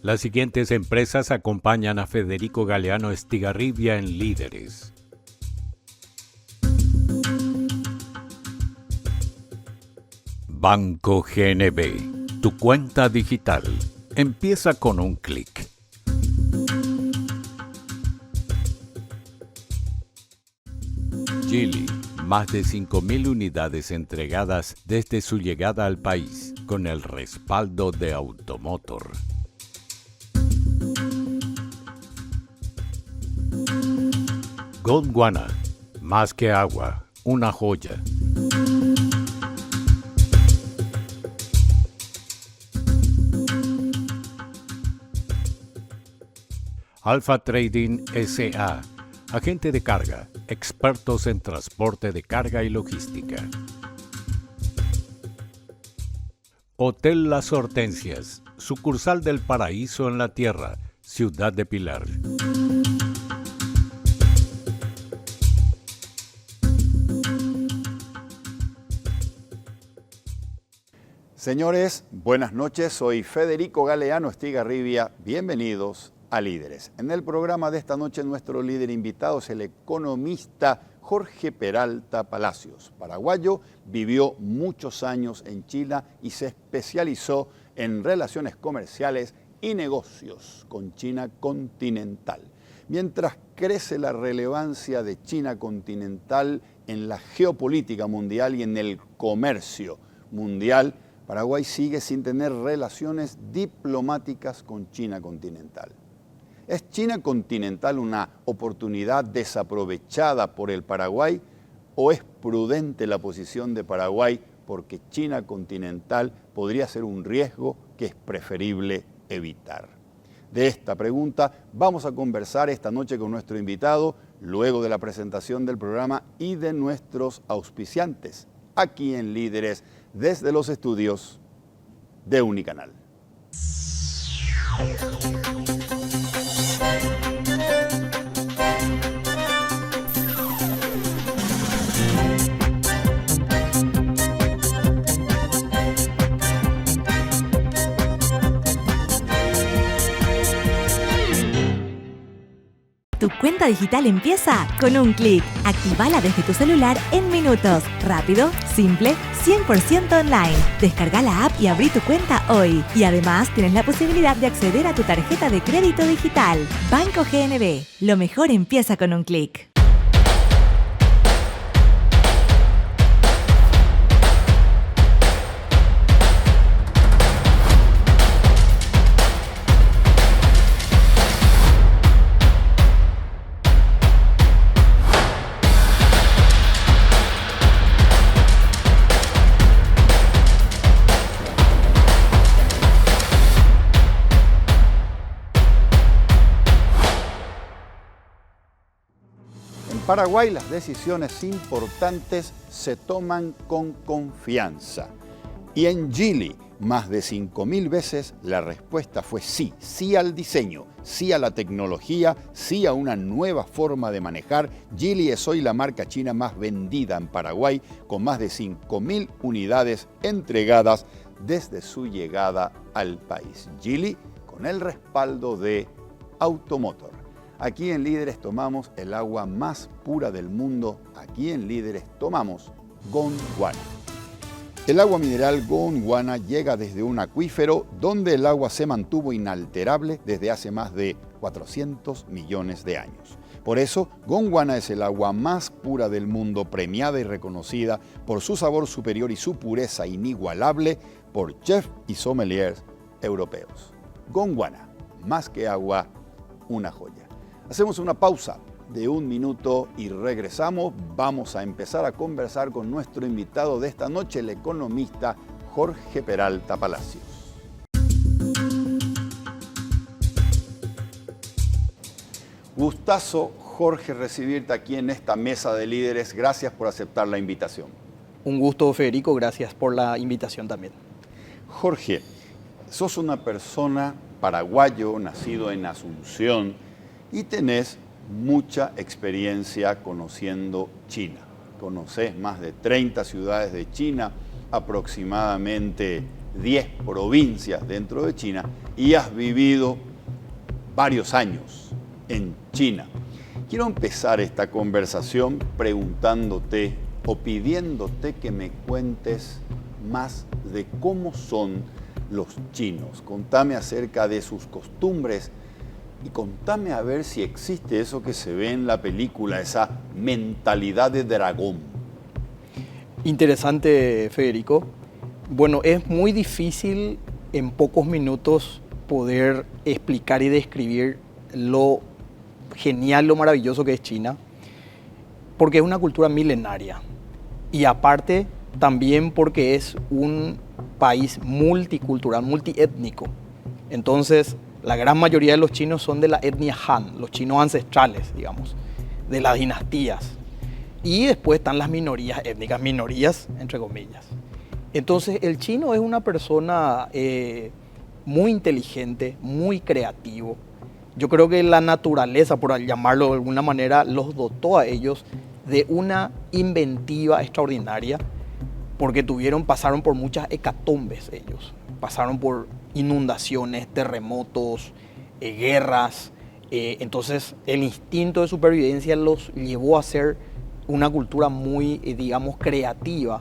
Las siguientes empresas acompañan a Federico Galeano Estigarribia en Líderes. Banco GNB, tu cuenta digital. Empieza con un clic. Geely, más de 5.000 unidades entregadas desde su llegada al país, con el respaldo de Automotor. Gondwana, más que agua, una joya. Alfa Trading S.A., agente de carga, expertos en transporte de carga y logística. Hotel Las Hortensias, sucursal del Paraíso en la Tierra, Ciudad de Pilar. Señores, buenas noches. Soy Federico Galeano Estigarribia. Bienvenidos a Líderes. En el programa de esta noche nuestro líder invitado es el economista Jorge Peralta Palacios. Paraguayo, vivió muchos años en China y se especializó en relaciones comerciales y negocios con China continental. Mientras crece la relevancia de China continental en la geopolítica mundial y en el comercio mundial, Paraguay sigue sin tener relaciones diplomáticas con China continental. ¿Es China continental una oportunidad desaprovechada por el Paraguay o es prudente la posición de Paraguay porque China continental podría ser un riesgo que es preferible evitar? De esta pregunta vamos a conversar esta noche con nuestro invitado, luego de la presentación del programa y de nuestros auspiciantes, aquí en Líderes, desde los estudios de Unicanal. Tu cuenta digital empieza con un clic. Actívala desde tu celular en minutos. Rápido, simple, 100% online. Descarga la app y abrí tu cuenta hoy. Y además tienes la posibilidad de acceder a tu tarjeta de crédito digital. Banco GNB. Lo mejor empieza con un clic. En Paraguay las decisiones importantes se toman con confianza. Y en Geely, más de 5.000 veces la respuesta fue sí. Sí al diseño, sí a la tecnología, sí a una nueva forma de manejar. Geely es hoy la marca china más vendida en Paraguay, con más de 5.000 unidades entregadas desde su llegada al país. Geely con el respaldo de Automotor. Aquí en Líderes tomamos el agua más pura del mundo. Aquí en Líderes tomamos Gondwana. El agua mineral Gondwana llega desde un acuífero donde el agua se mantuvo inalterable desde hace más de 400 millones de años. Por eso, Gondwana es el agua más pura del mundo, premiada y reconocida por su sabor superior y su pureza inigualable por chefs y sommeliers europeos. Gondwana, más que agua, una joya. Hacemos una pausa de 1 minuto y regresamos. Vamos a empezar a conversar con nuestro invitado de esta noche, el economista Jorge Peralta Palacios. Gustazo, Jorge, recibirte aquí en esta mesa de líderes. Gracias por aceptar la invitación. Un gusto, Federico. Gracias por la invitación también. Jorge, sos una persona paraguayo, nacido en Asunción, y tenés mucha experiencia conociendo China. Conocés más de 30 ciudades de China, aproximadamente 10 provincias dentro de China y has vivido varios años en China. Quiero empezar esta conversación preguntándote o pidiéndote que me cuentes más de cómo son los chinos. Contame acerca de sus costumbres y contame a ver si existe eso que se ve en la película, esa mentalidad de dragón. Interesante, Federico. Bueno, es muy difícil en pocos minutos poder explicar y describir lo genial, lo maravilloso que es China, porque es una cultura milenaria y aparte también porque es un país multicultural, multiétnico. Entonces, la gran mayoría de los chinos son de la etnia Han, los chinos ancestrales, digamos, de las dinastías. Y después están las minorías étnicas, minorías entre comillas. Entonces, el chino es una persona muy inteligente, muy creativo. Yo creo que la naturaleza, por llamarlo de alguna manera, los dotó a ellos de una inventiva extraordinaria, porque pasaron por muchas hecatombes ellos. Pasaron por inundaciones, terremotos, guerras. Entonces, el instinto de supervivencia los llevó a ser una cultura muy, digamos, creativa.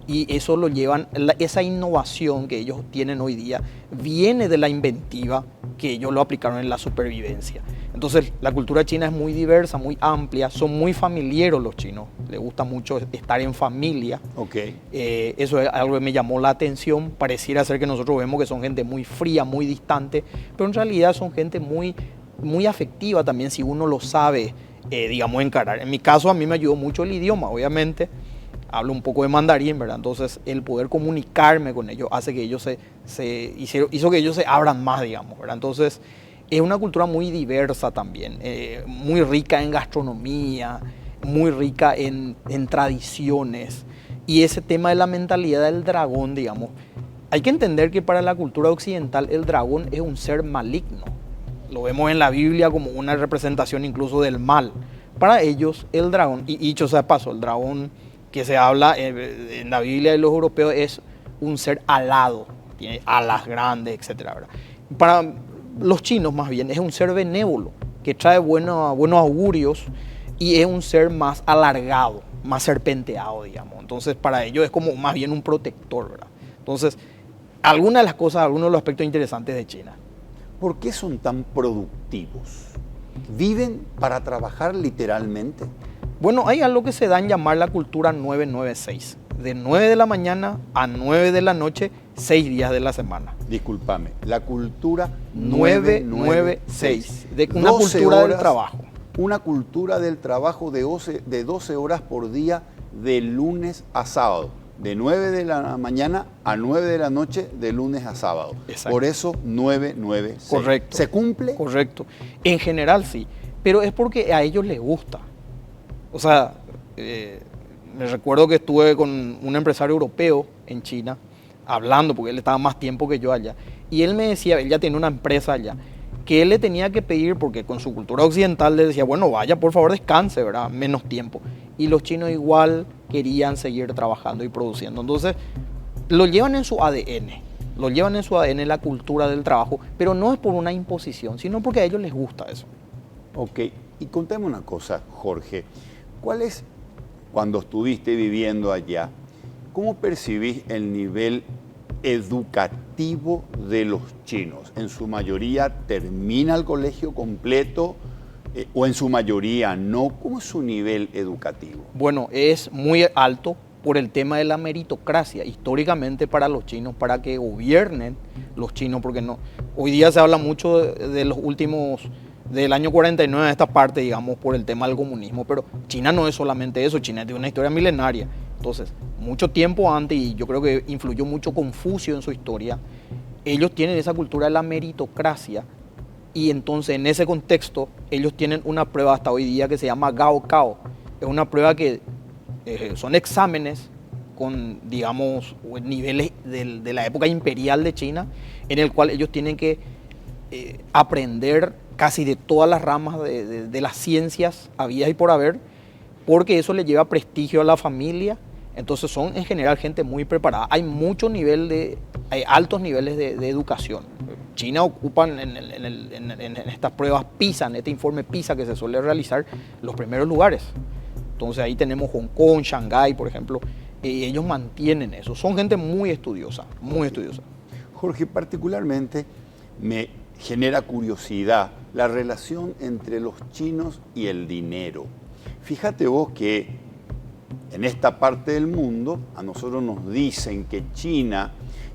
Y eso lo llevan, esa innovación que ellos tienen hoy día viene de la inventiva que ellos lo aplicaron en la supervivencia. Entonces la cultura china es muy diversa, muy amplia, son muy familiares los chinos, les gusta mucho estar en familia. Okay. Eso es algo que me llamó la atención, pareciera ser que nosotros vemos que son gente muy fría, muy distante, pero en realidad son gente muy, muy afectiva también si uno lo sabe, digamos, encarar. En mi caso a mí me ayudó mucho el idioma, obviamente. Hablo un poco de mandarín, ¿verdad? Entonces, el poder comunicarme con ellos hace que ellos hizo que ellos se abran más, digamos, ¿verdad? Entonces, es una cultura muy diversa también, muy rica en gastronomía, muy rica en tradiciones. Y ese tema de la mentalidad del dragón, digamos, hay que entender que para la cultura occidental el dragón es un ser maligno. Lo vemos en la Biblia como una representación incluso del mal. Para ellos, el dragón, y dicho sea de paso, el dragón que se habla en la Biblia de los europeos es un ser alado, tiene alas grandes, etc. Para los chinos más bien es un ser benévolo, que trae buenos augurios y es un ser más alargado, más serpenteado, digamos. Entonces para ellos es como más bien un protector, ¿verdad? Entonces, algunos de los aspectos interesantes de China. ¿Por qué son tan productivos? ¿Viven para trabajar literalmente? Bueno, hay algo que se da en llamar la cultura 996. De 9 de la mañana a 9 de la noche, 6 días de la semana. Discúlpame, la cultura 996. De una cultura del trabajo. Una cultura del trabajo de 12 horas por día, de lunes a sábado. De 9 de la mañana a 9 de la noche, de lunes a sábado. Exacto. Por eso 996. Correcto. ¿Se cumple? Correcto. En general sí, pero es porque a ellos les gusta. O sea, me recuerdo que estuve con un empresario europeo en China, hablando, porque él estaba más tiempo que yo allá, y él me decía, él ya tiene una empresa allá, que él le tenía que pedir, porque con su cultura occidental le decía, bueno, vaya, por favor, descanse, ¿verdad? Menos tiempo. Y los chinos igual querían seguir trabajando y produciendo. Entonces, lo llevan en su ADN, la cultura del trabajo, pero no es por una imposición, sino porque a ellos les gusta eso. Ok, y contame una cosa, Jorge. ¿Cuál es, cuando estuviste viviendo allá, cómo percibís el nivel educativo de los chinos? ¿En su mayoría termina el colegio completo o en su mayoría no? ¿Cómo es su nivel educativo? Bueno, es muy alto por el tema de la meritocracia. Históricamente para los chinos, para que gobiernen los chinos, porque no, hoy día se habla mucho de los últimos... del año 49 a esta parte, digamos, por el tema del comunismo, pero China no es solamente eso, China tiene una historia milenaria. Entonces, mucho tiempo antes, y yo creo que influyó mucho Confucio en su historia, ellos tienen esa cultura de la meritocracia, y entonces en ese contexto, ellos tienen una prueba hasta hoy día que se llama Gaokao. Es una prueba que son exámenes con, digamos, niveles de la época imperial de China, en el cual ellos tienen que aprender casi de todas las ramas de las ciencias habidas y por haber, porque eso le lleva prestigio a la familia Entonces son en general gente muy preparada. Hay altos niveles de educación. China ocupa en estas pruebas PISA, en este informe PISA que se suele realizar, los primeros lugares. Entonces ahí tenemos Hong Kong, Shanghái, por ejemplo, y ellos mantienen eso. Son gente muy estudiosa, muy estudiosa. Jorge, particularmente me genera curiosidad la relación entre los chinos y el dinero. Fíjate vos que en esta parte del mundo a nosotros nos dicen que China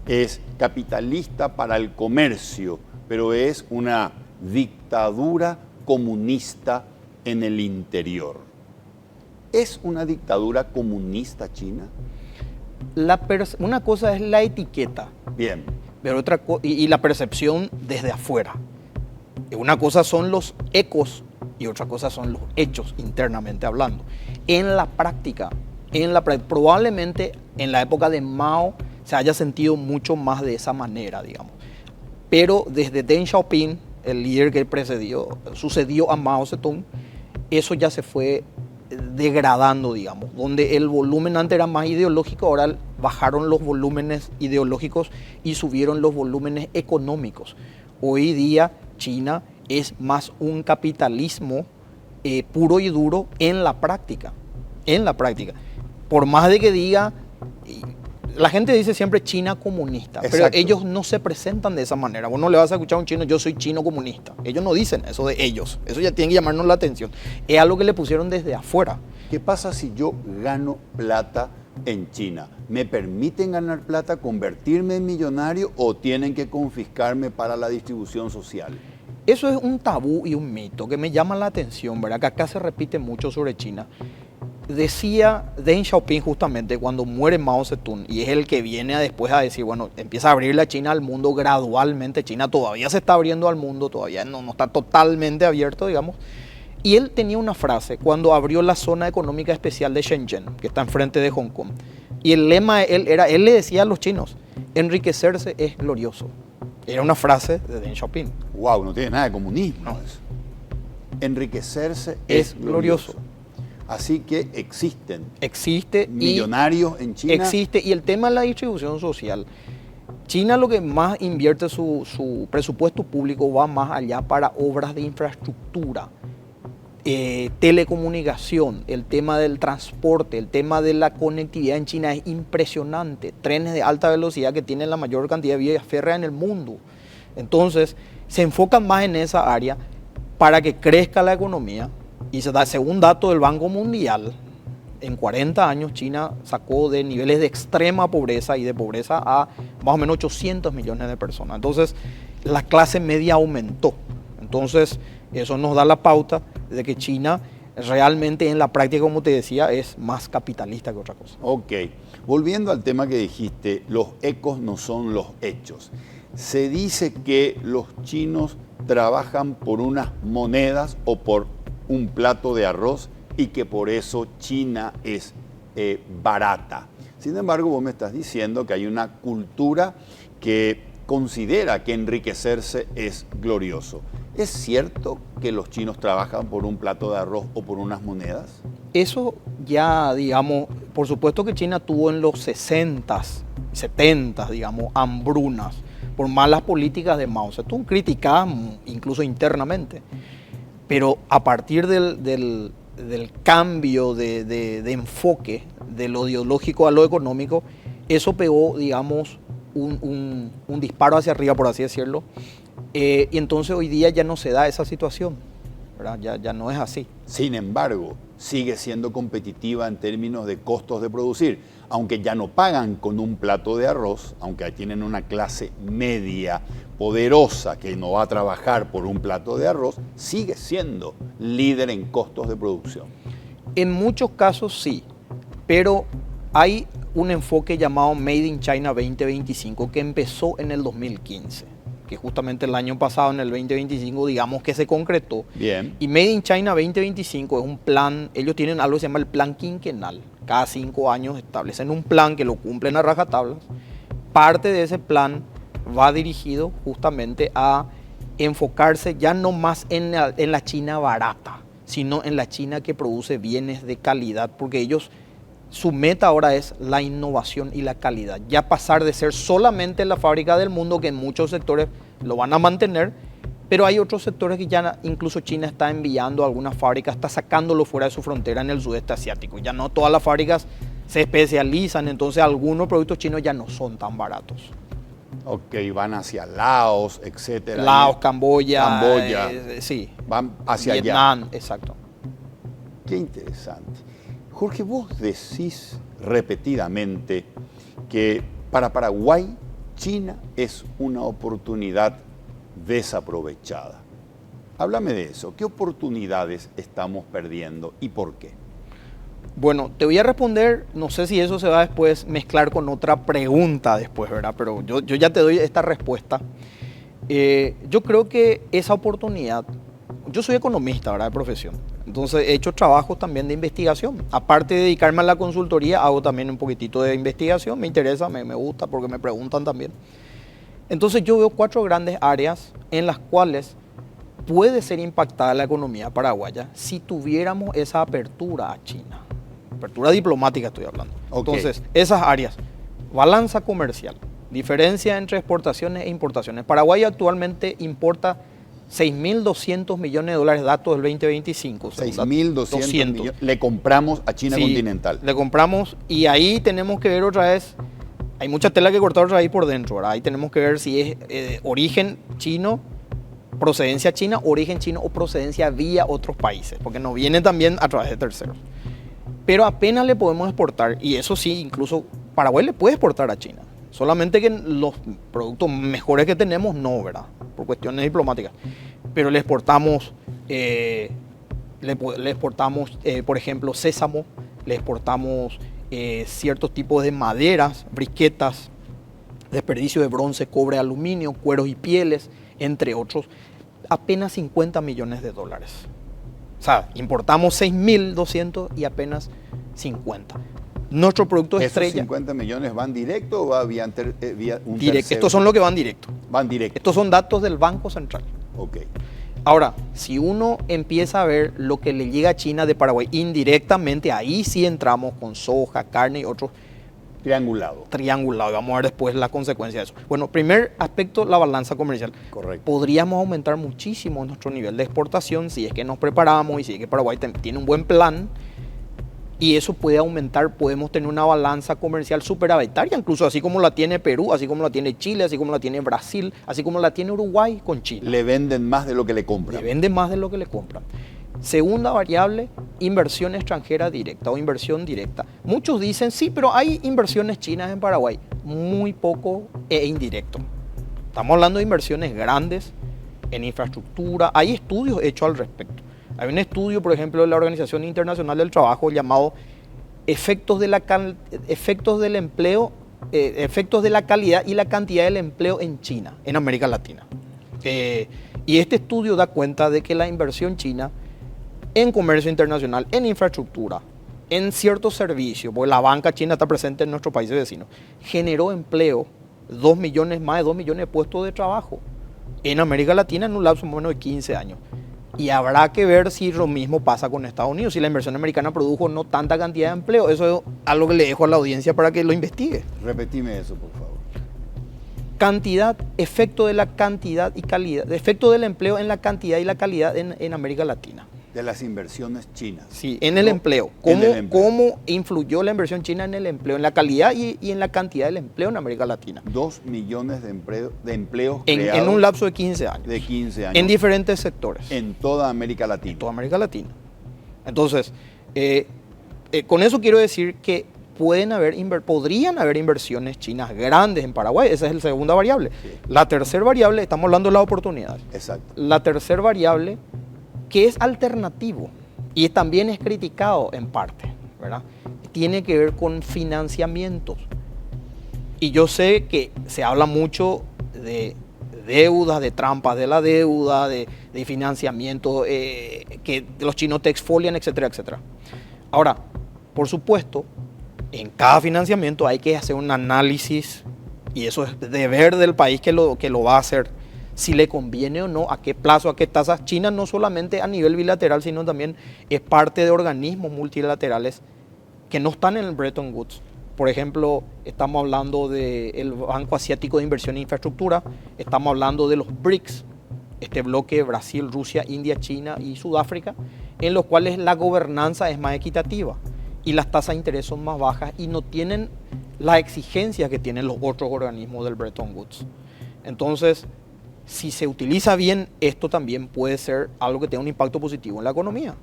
es capitalista para el comercio, pero es una dictadura comunista en el interior. ¿Es una dictadura comunista China? Una cosa es la etiqueta. Bien. Pero y la percepción desde afuera. Una cosa son los ecos y otra cosa son los hechos internamente hablando. En la práctica, probablemente en la época de Mao se haya sentido mucho más de esa manera, digamos. Pero desde Deng Xiaoping, el líder que sucedió a Mao Zedong, eso ya se fue degradando, digamos, donde el volumen antes era más ideológico, ahora bajaron los volúmenes ideológicos y subieron los volúmenes económicos. Hoy día China es más un capitalismo puro y duro en la práctica. Por más de que diga, la gente dice siempre China comunista, exacto, pero ellos no se presentan de esa manera. Vos no le vas a escuchar a un chino, yo soy chino comunista. Ellos no dicen eso de ellos. Eso ya tiene que llamarnos la atención. Es algo que le pusieron desde afuera. ¿Qué pasa si yo gano plata en China? ¿Me permiten ganar plata, convertirme en millonario o tienen que confiscarme para la distribución social? Eso es un tabú y un mito que me llama la atención, ¿verdad? Que acá se repite mucho sobre China. Decía Deng Xiaoping justamente cuando muere Mao Zedong, y es el que viene después a decir, bueno, empieza a abrir la China al mundo gradualmente. China todavía se está abriendo al mundo, todavía no está totalmente abierto, digamos. Y él tenía una frase cuando abrió la zona económica especial de Shenzhen, que está enfrente de Hong Kong. Y el lema de él era, él le decía a los chinos, enriquecerse es glorioso. Era una frase de Deng Xiaoping. Wow, no tiene nada de comunismo. No. Eso. Enriquecerse es glorioso. Así que existe millonarios en China. Existe, y el tema de la distribución social. China lo que más invierte su presupuesto público va más allá para obras de infraestructura, telecomunicación, el tema del transporte, el tema de la conectividad en China es impresionante. Trenes de alta velocidad que tienen la mayor cantidad de vías férreas en el mundo. Entonces, se enfocan más en esa área para que crezca la economía. Y según datos del Banco Mundial, en 40 años China sacó de niveles de extrema pobreza y de pobreza a más o menos 800 millones de personas. Entonces, la clase media aumentó. Entonces, eso nos da la pauta de que China realmente en la práctica, como te decía, es más capitalista que otra cosa. Ok. Volviendo al tema que dijiste, los ecos no son los hechos. Se dice que los chinos trabajan por unas monedas o por un plato de arroz y que por eso China es barata. Sin embargo, vos me estás diciendo que hay una cultura que considera que enriquecerse es glorioso. ¿Es cierto que los chinos trabajan por un plato de arroz o por unas monedas? Eso ya, digamos, por supuesto que China tuvo en los 60s, 70s, digamos, hambrunas por malas políticas de Mao Zedong, criticadas incluso internamente. Pero a partir del cambio de enfoque de lo ideológico a lo económico, eso pegó, digamos, un disparo hacia arriba, por así decirlo. Y entonces hoy día ya no se da esa situación, ¿verdad? Ya no es así. Sin embargo, sigue siendo competitiva en términos de costos de producir. Aunque ya no pagan con un plato de arroz, aunque tienen una clase media poderosa que no va a trabajar por un plato de arroz, sigue siendo líder en costos de producción. En muchos casos sí, pero hay un enfoque llamado Made in China 2025 que empezó en el 2015, que justamente el año pasado, en el 2025, digamos que se concretó. Bien. Y Made in China 2025 es un plan, ellos tienen algo que se llama el plan quinquenal. Cada 5 años establecen un plan que lo cumplen a rajatablas. Parte de ese plan va dirigido justamente a enfocarse ya no más en la China barata, sino en la China que produce bienes de calidad, porque ellos su meta ahora es la innovación y la calidad. Ya pasar de ser solamente la fábrica del mundo, que en muchos sectores lo van a mantener, pero hay otros sectores que ya incluso China está enviando a algunas fábricas, está sacándolo fuera de su frontera en el sudeste asiático. Ya no todas las fábricas se especializan, entonces algunos productos chinos ya no son tan baratos. Ok, van hacia Laos, etcétera. Laos, Camboya, sí. Van hacia Vietnam, allá. exacto. Qué interesante. Jorge, vos decís repetidamente que para Paraguay, China es una oportunidad desaprovechada. Háblame de eso. ¿Qué oportunidades estamos perdiendo y por qué? Bueno, te voy a responder, no sé si eso se va a después mezclar con otra pregunta después, ¿verdad? Pero yo ya te doy esta respuesta. Yo creo que esa oportunidad, yo soy economista, ¿verdad? De profesión. Entonces he hecho trabajos también de investigación. Aparte de dedicarme a la consultoría, hago también un poquitito de investigación. Me interesa, me gusta porque me preguntan también. Entonces yo veo 4 grandes áreas en las cuales puede ser impactada la economía paraguaya si tuviéramos esa apertura a China. Apertura diplomática estoy hablando. Okay. Entonces, esas áreas, balanza comercial, diferencia entre exportaciones e importaciones. Paraguay actualmente importa 6.200 millones de dólares, datos del 2025. 6.200 millones. Le compramos a China continental. Le compramos y ahí tenemos que ver otra vez, hay mucha tela que cortar otra vez por dentro, ¿verdad? Ahí tenemos que ver si es origen chino, procedencia china, origen chino o procedencia vía otros países, porque nos viene también a través de terceros. Pero apenas le podemos exportar, y eso sí, incluso Paraguay le puede exportar a China. Solamente que los productos mejores que tenemos no, ¿verdad? Por cuestiones diplomáticas. Pero le exportamos, por ejemplo, sésamo, le exportamos ciertos tipos de maderas, briquetas, desperdicio de bronce, cobre, aluminio, cueros y pieles, entre otros, apenas 50 millones de dólares. O sea, importamos 6.200 y apenas 50. Nuestro producto estrella. ¿Esos 50 millones van directo o va vía un directo? Estos son los que van directo. Van directo. Estos son datos del Banco Central. Ok. Ahora, si uno empieza a ver lo que le llega a China de Paraguay indirectamente, ahí sí entramos con soja, carne y otros. Triangulado. Triangulado. Vamos a ver después la consecuencia de eso. Bueno, primer aspecto, la balanza comercial. Correcto. Podríamos aumentar muchísimo nuestro nivel de exportación si es que nos preparamos y si es que Paraguay tiene un buen plan. Y eso puede aumentar, podemos tener una balanza comercial superavitaria, incluso así como la tiene Perú, así como la tiene Chile, así como la tiene Brasil, así como la tiene Uruguay con China. Le venden más de lo que le compran. Le venden más de lo que le compran. Segunda variable, inversión extranjera directa o inversión directa. Muchos dicen, sí, pero hay inversiones chinas en Paraguay. Muy poco e indirecto. Estamos hablando de inversiones grandes en infraestructura. Hay estudios hechos al respecto. Hay un estudio, por ejemplo, de la Organización Internacional del Trabajo llamado efectos de la calidad y la cantidad del empleo en China, en América Latina. Y este estudio da cuenta de que la inversión china en comercio internacional, en infraestructura, en ciertos servicios, porque la banca china está presente en nuestros países vecinos, generó empleo, más de 2 millones de puestos de trabajo en América Latina en un lapso más o menos de 15 años. Y habrá que ver si lo mismo pasa con Estados Unidos, si la inversión americana produjo no tanta cantidad de empleo. Eso es algo que le dejo a la audiencia para que lo investigue. Repetime eso, por favor. Cantidad, efecto de la cantidad y calidad, efecto del empleo en la cantidad y la calidad en América Latina. De las inversiones chinas. Sí, en el empleo. ¿Cómo influyó la inversión china en el empleo, en la calidad y en la cantidad del empleo en América Latina? 2 millones de empleos creados en un lapso de 15 años. De 15 años. En diferentes sectores. En toda América Latina. En toda América Latina. Entonces, con eso quiero decir que podrían haber inversiones chinas grandes en Paraguay. Esa es la segunda variable. Sí. La tercera variable, estamos hablando de la oportunidad. Exacto. La tercera variable, que es alternativo y también es criticado en parte, ¿verdad? Tiene que ver con financiamientos. Y yo sé que se habla mucho de deudas, de trampas de la deuda, de financiamiento, que los chinos te exfolian, etcétera, etcétera. Ahora, por supuesto, en cada financiamiento hay que hacer un análisis, y eso es deber del país que lo va a hacer, si le conviene o no, a qué plazo, a qué tasas. China no solamente a nivel bilateral, sino también es parte de organismos multilaterales que no están en el Bretton Woods. Por ejemplo, estamos hablando del Banco Asiático de Inversión e Infraestructura, estamos hablando de los BRICS, este bloque Brasil, Rusia, India, China y Sudáfrica, en los cuales la gobernanza es más equitativa y las tasas de interés son más bajas y no tienen las exigencias que tienen los otros organismos del Bretton Woods. Entonces, si se utiliza bien, esto también puede ser algo que tenga un impacto positivo en la economía.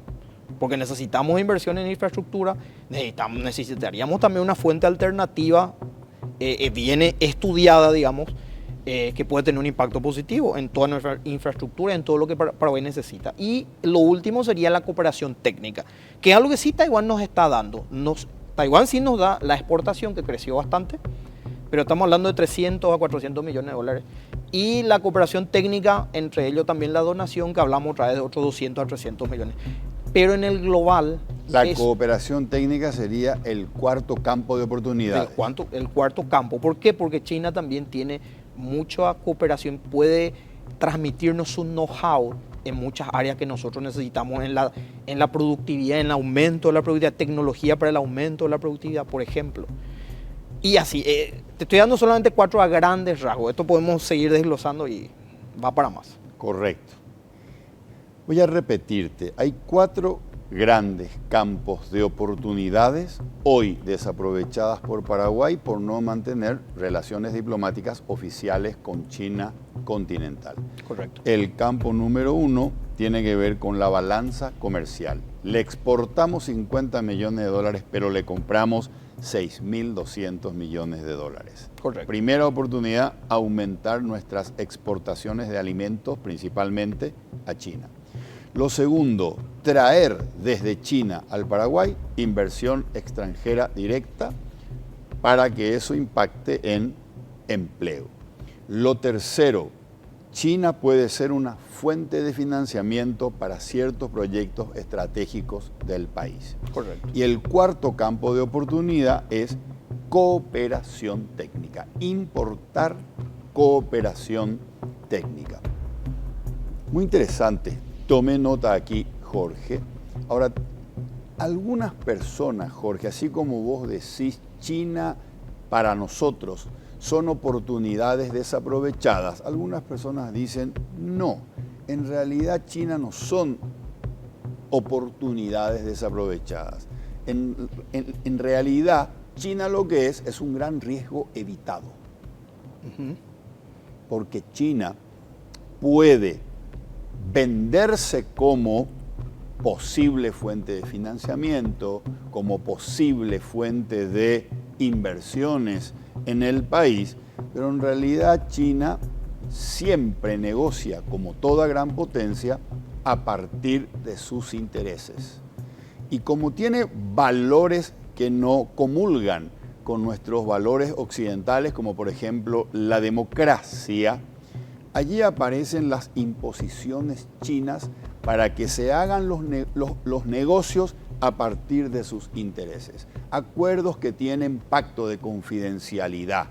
Porque necesitamos inversión en infraestructura, necesitaríamos también una fuente alternativa bien estudiada, digamos, que puede tener un impacto positivo en toda nuestra infraestructura, en todo lo que Paraguay necesita. Y lo último sería la cooperación técnica, que es algo que sí Taiwán nos está dando. Taiwán sí nos da la exportación, que creció bastante, pero estamos hablando de 300 a 400 millones de dólares. Y la cooperación técnica, entre ellos también la donación, que hablamos otra vez de otros 200 a 300 millones. Pero en el global... La cooperación técnica sería el cuarto campo de oportunidades. El cuarto campo. ¿Por qué? Porque China también tiene mucha cooperación, puede transmitirnos su know-how en muchas áreas que nosotros necesitamos en la productividad, en el aumento de la productividad, tecnología para el aumento de la productividad, por ejemplo. Y así, te estoy dando solamente 4 a grandes rasgos. Esto podemos seguir desglosando y va para más. Correcto. Voy a repetirte, hay 4 grandes campos de oportunidades hoy desaprovechadas por Paraguay por no mantener relaciones diplomáticas oficiales con China continental. Correcto. El campo número 1 tiene que ver con la balanza comercial. Le exportamos 50 millones de dólares, pero le compramos 6.200 millones de dólares. Correcto. Primera oportunidad, aumentar nuestras exportaciones de alimentos, principalmente a China. Lo segundo, traer desde China al Paraguay inversión extranjera directa para que eso impacte en empleo. Lo tercero, China puede ser una fuente de financiamiento para ciertos proyectos estratégicos del país. Correcto. Y el cuarto campo de oportunidad es cooperación técnica, importar cooperación técnica. Muy interesante. Tome nota aquí, Jorge. Ahora, algunas personas, Jorge, así como vos decís, China para nosotros son oportunidades desaprovechadas. Algunas personas dicen, no, en realidad China no son oportunidades desaprovechadas. En realidad, China lo que es un gran riesgo evitado. Porque China puede venderse como posible fuente de financiamiento, como posible fuente de inversiones en el país, pero en realidad China siempre negocia, como toda gran potencia, a partir de sus intereses. Y como tiene valores que no comulgan con nuestros valores occidentales, como por ejemplo la democracia, allí aparecen las imposiciones chinas para que se hagan los negocios a partir de sus intereses. Acuerdos que tienen pactos de confidencialidad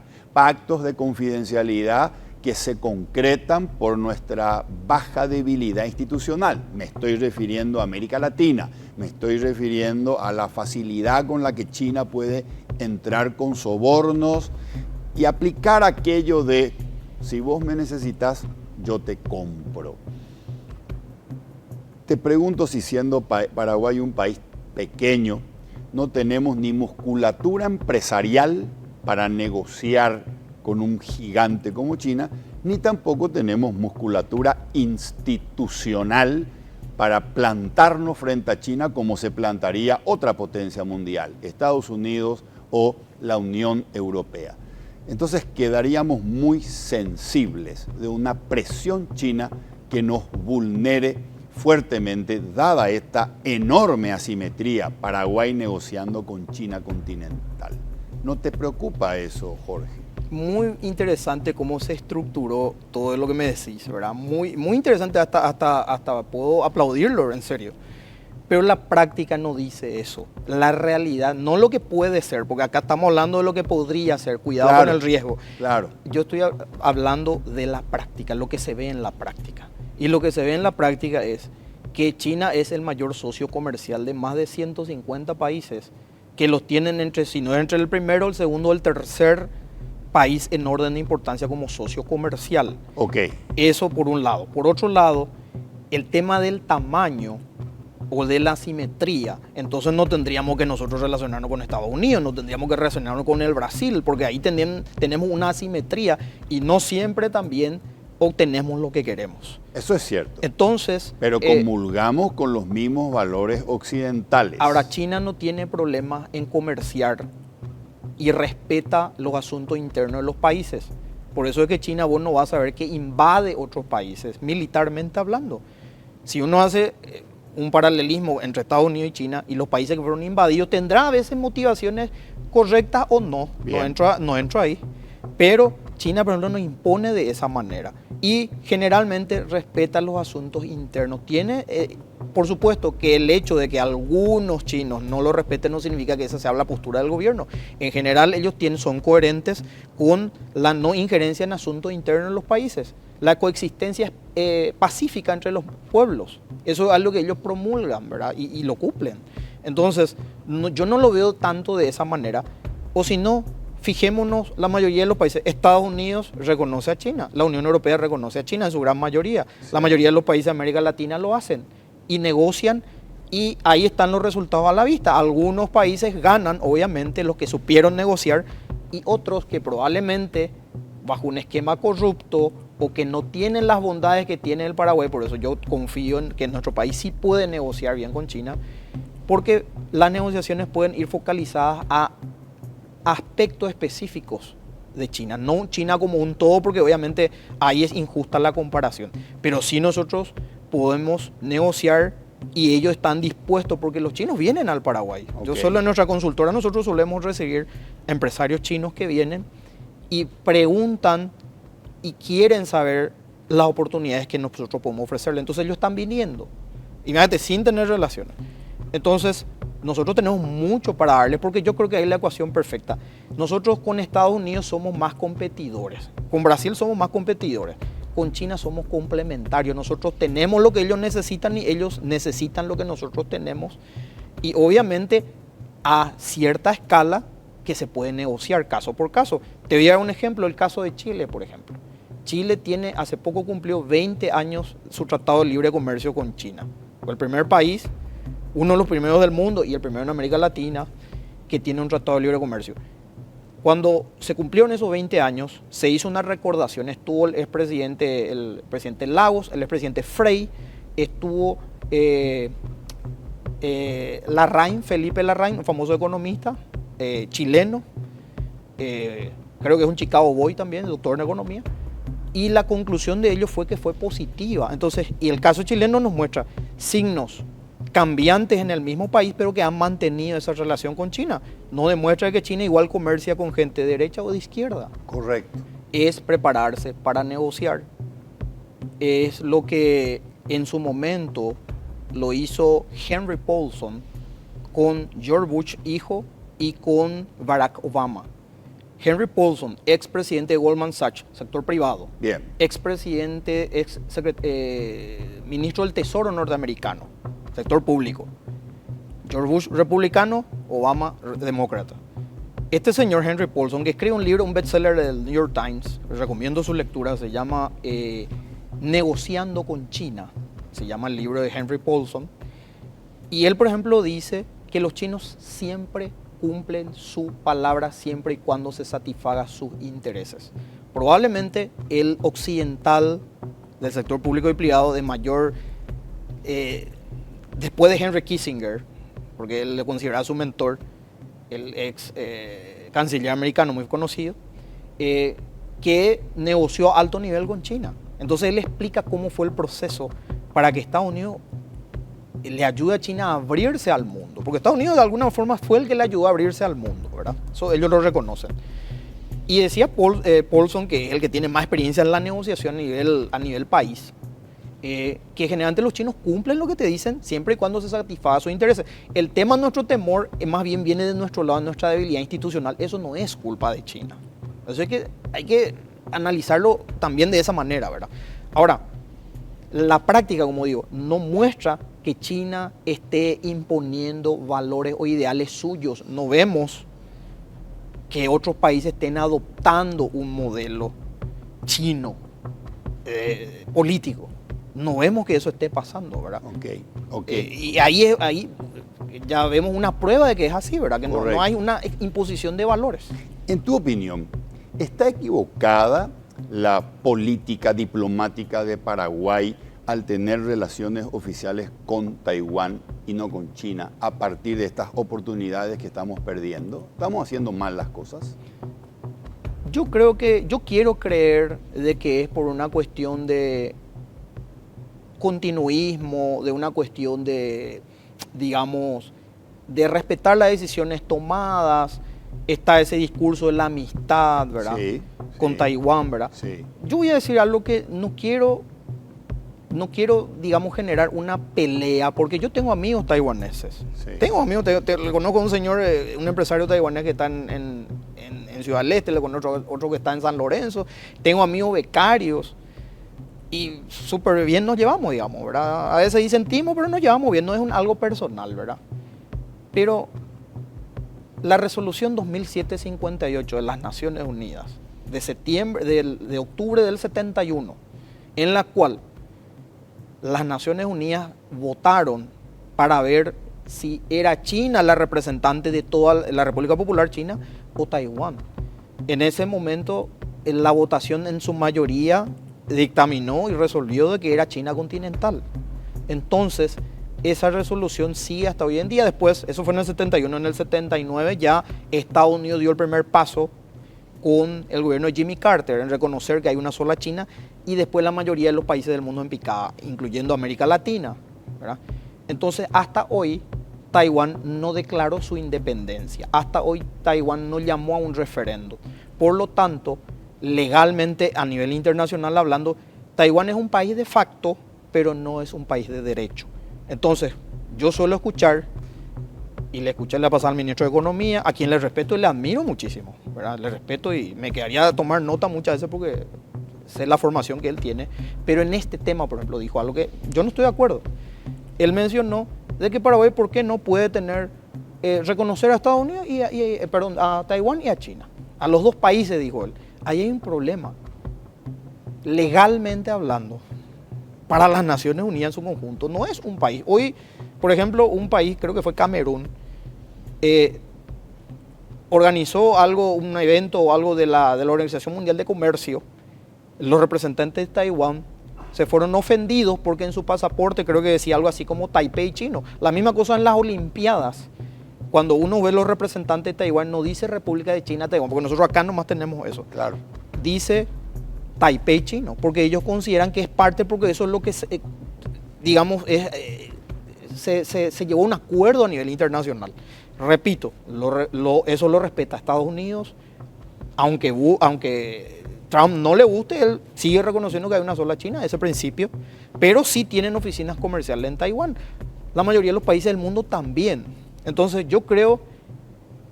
que se concretan por nuestra baja debilidad institucional. Me estoy refiriendo a América Latina, me estoy refiriendo a la facilidad con la que China puede entrar con sobornos y aplicar aquello de si vos me necesitas, yo te compro. Te pregunto si siendo Paraguay un país pequeño, no tenemos ni musculatura empresarial para negociar con un gigante como China, ni tampoco tenemos musculatura institucional para plantarnos frente a China como se plantaría otra potencia mundial, Estados Unidos o la Unión Europea. Entonces quedaríamos muy sensibles de una presión china que nos vulnere fuertemente, dada esta enorme asimetría, Paraguay negociando con China continental. ¿No te preocupa eso, Jorge? Muy interesante cómo se estructuró todo lo que me decís, ¿verdad? Muy interesante, hasta puedo aplaudirlo, en serio. Pero la práctica no dice eso. La realidad, no lo que puede ser, porque acá estamos hablando de lo que podría ser, cuidado con el riesgo. Claro. Yo estoy hablando de la práctica, lo que se ve en la práctica. Y lo que se ve en la práctica es que China es el mayor socio comercial de más de 150 países que los tienen entre, si no entre el primero, el segundo o el tercer país en orden de importancia como socio comercial. Ok. Eso por un lado. Por otro lado, el tema del tamaño o de la asimetría, entonces no tendríamos que nosotros relacionarnos con Estados Unidos, no tendríamos que relacionarnos con el Brasil, porque ahí tenemos una asimetría y no siempre también obtenemos lo que queremos. Eso es cierto. Entonces, pero comulgamos con los mismos valores occidentales. Ahora, China no tiene problemas en comerciar y respeta los asuntos internos de los países. Por eso es que China, vos no vas a ver que invade otros países, militarmente hablando. Si uno hace un paralelismo entre Estados Unidos y China y los países que fueron invadidos, tendrá a veces motivaciones correctas o no. No entro ahí. Pero China, por ejemplo, nos impone de esa manera y generalmente respeta los asuntos internos. Tiene, por supuesto, que el hecho de que algunos chinos no lo respeten no significa que esa sea la postura del gobierno. En general, ellos son coherentes con la no injerencia en asuntos internos de los países. La coexistencia pacífica entre los pueblos. Eso es algo que ellos promulgan, ¿verdad? Y lo cumplen. Entonces, yo no lo veo tanto de esa manera. O si no, fijémonos, la mayoría de los países, Estados Unidos reconoce a China, la Unión Europea reconoce a China en su gran mayoría. Sí. La mayoría de los países de América Latina lo hacen y negocian y ahí están los resultados a la vista. Algunos países ganan, obviamente, los que supieron negociar y otros que probablemente bajo un esquema corrupto o que no tienen las bondades que tiene el Paraguay. Por eso yo confío en que nuestro país sí puede negociar bien con China, porque las negociaciones pueden ir focalizadas a aspectos específicos de China, no China como un todo, porque obviamente ahí es injusta la comparación, pero sí nosotros podemos negociar y ellos están dispuestos, porque los chinos vienen al Paraguay. Okay. Yo solo en nuestra consultora nosotros solemos recibir empresarios chinos que vienen y preguntan y quieren saber las oportunidades que nosotros podemos ofrecerles. Entonces ellos están viniendo, imagínate, sin tener relaciones. Entonces nosotros tenemos mucho para darles, porque yo creo que ahí es la ecuación perfecta. Nosotros con Estados Unidos somos más competidores, con Brasil somos más competidores, con China somos complementarios. Nosotros tenemos lo que ellos necesitan y ellos necesitan lo que nosotros tenemos. Y obviamente a cierta escala que se puede negociar caso por caso. Te voy a dar un ejemplo, el caso de Chile, por ejemplo. Chile hace poco cumplió 20 años su tratado de libre comercio con China. Fue el primer país, uno de los primeros del mundo y el primero en América Latina que tiene un tratado de libre comercio. Cuando se cumplieron esos 20 años, se hizo una recordación. Estuvo el presidente Lagos, el expresidente Frei, estuvo Larraín, Felipe Larraín, un famoso economista chileno, creo que es un Chicago Boy también, doctor en economía, y la conclusión de ellos fue que fue positiva. Entonces, y el caso chileno nos muestra signos cambiantes en el mismo país, pero que han mantenido esa relación con China. No demuestra que China igual comercia con gente de derecha o de izquierda. Correcto. Es prepararse para negociar. Es lo que en su momento lo hizo Henry Paulson con George Bush hijo y con Barack Obama. Henry Paulson, expresidente de Goldman Sachs, sector privado. Bien. Expresidente, ministro del Tesoro norteamericano, sector público. George Bush, republicano, Obama, demócrata. Este señor Henry Paulson, que escribe un libro, un bestseller del New York Times, recomiendo su lectura, se llama Negociando con China, se llama el libro de Henry Paulson. Y él, por ejemplo, dice que los chinos siempre cumplen su palabra siempre y cuando se satisfaga sus intereses. Probablemente el occidental del sector público y privado de mayor, después de Henry Kissinger, porque él le consideraba su mentor, el ex canciller americano muy conocido, que negoció a alto nivel con China. Entonces él explica cómo fue el proceso para que Estados Unidos le ayude a China a abrirse al mundo, porque Estados Unidos de alguna forma fue el que le ayudó a abrirse al mundo, ¿verdad? Eso ellos lo reconocen. Y decía Paulson, que es el que tiene más experiencia en la negociación a nivel país, que generalmente los chinos cumplen lo que te dicen siempre y cuando se satisfaga sus intereses. El tema, nuestro temor, más bien viene de nuestro lado, de nuestra debilidad institucional. Eso no es culpa de China. Entonces hay que analizarlo también de esa manera, ¿verdad? Ahora, la práctica, como digo, no muestra que China esté imponiendo valores o ideales suyos. No vemos que otros países estén adoptando un modelo chino político. No vemos que eso esté pasando, ¿verdad? Ok. Y ahí ya vemos una prueba de que es así, ¿verdad? Que no hay una imposición de valores. En tu opinión, ¿está equivocada la política diplomática de Paraguay al tener relaciones oficiales con Taiwán y no con China a partir de estas oportunidades que estamos perdiendo? ¿Estamos haciendo mal las cosas? Yo quiero creer de que es por una cuestión de continuismo, de una cuestión de, digamos, de respetar las decisiones tomadas. Está ese discurso de la amistad, ¿verdad? Sí, con Taiwán, ¿verdad? Sí. Yo voy a decir algo que no quiero, digamos, generar una pelea, porque yo tengo amigos taiwaneses. Sí. Tengo amigos, le conozco a un señor, un empresario taiwanés que está en Ciudad del Este, le conozco otro que está en San Lorenzo. Tengo amigos becarios y súper bien nos llevamos, digamos, ¿verdad? A veces disentimos, pero nos llevamos bien, no es algo personal, ¿verdad? Pero la resolución 2758 de las Naciones Unidas de octubre del 71, en la cual las Naciones Unidas votaron para ver si era China la representante de toda la República Popular China o Taiwán. En ese momento, la votación en su mayoría dictaminó y resolvió de que era China continental. Entonces, esa resolución sigue hasta hoy en día. Después, eso fue en el 71, en el 79 ya Estados Unidos dio el primer paso con el gobierno de Jimmy Carter en reconocer que hay una sola China, y después la mayoría de los países del mundo en picada, incluyendo América Latina, ¿verdad? Entonces, hasta hoy, Taiwán no declaró su independencia. Hasta hoy, Taiwán no llamó a un referendo. Por lo tanto, legalmente, a nivel internacional hablando, Taiwán es un país de facto, pero no es un país de derecho. Entonces, yo suelo escuchar, y le escuché la pasada al ministro de Economía, a quien le respeto y le admiro muchísimo, ¿verdad? Le respeto y me quedaría a tomar nota muchas veces porque sé la formación que él tiene, pero en este tema, por ejemplo, dijo algo que yo no estoy de acuerdo. Él mencionó de que Paraguay, ¿por qué no puede reconocer a Estados Unidos a Taiwán y a China? A los dos países, dijo él. Ahí hay un problema. Legalmente hablando, para las Naciones Unidas en su conjunto, no es un país. Hoy, por ejemplo, un país, creo que fue Camerún, organizó un evento o algo de la Organización Mundial de Comercio. Los representantes de Taiwán se fueron ofendidos porque en su pasaporte creo que decía algo así como Taipei chino. La misma cosa en las Olimpiadas. Cuando uno ve los representantes de Taiwán, no dice República de China, Taiwán, porque nosotros acá nomás tenemos eso. Claro. Dice Taipei chino, porque ellos consideran que es parte, porque eso es lo que, digamos, se llevó a un acuerdo a nivel internacional. Repito, eso lo respeta Estados Unidos, aunque Trump no le guste, él sigue reconociendo que hay una sola China, ese principio, pero sí tienen oficinas comerciales en Taiwán. La mayoría de los países del mundo también. Entonces yo creo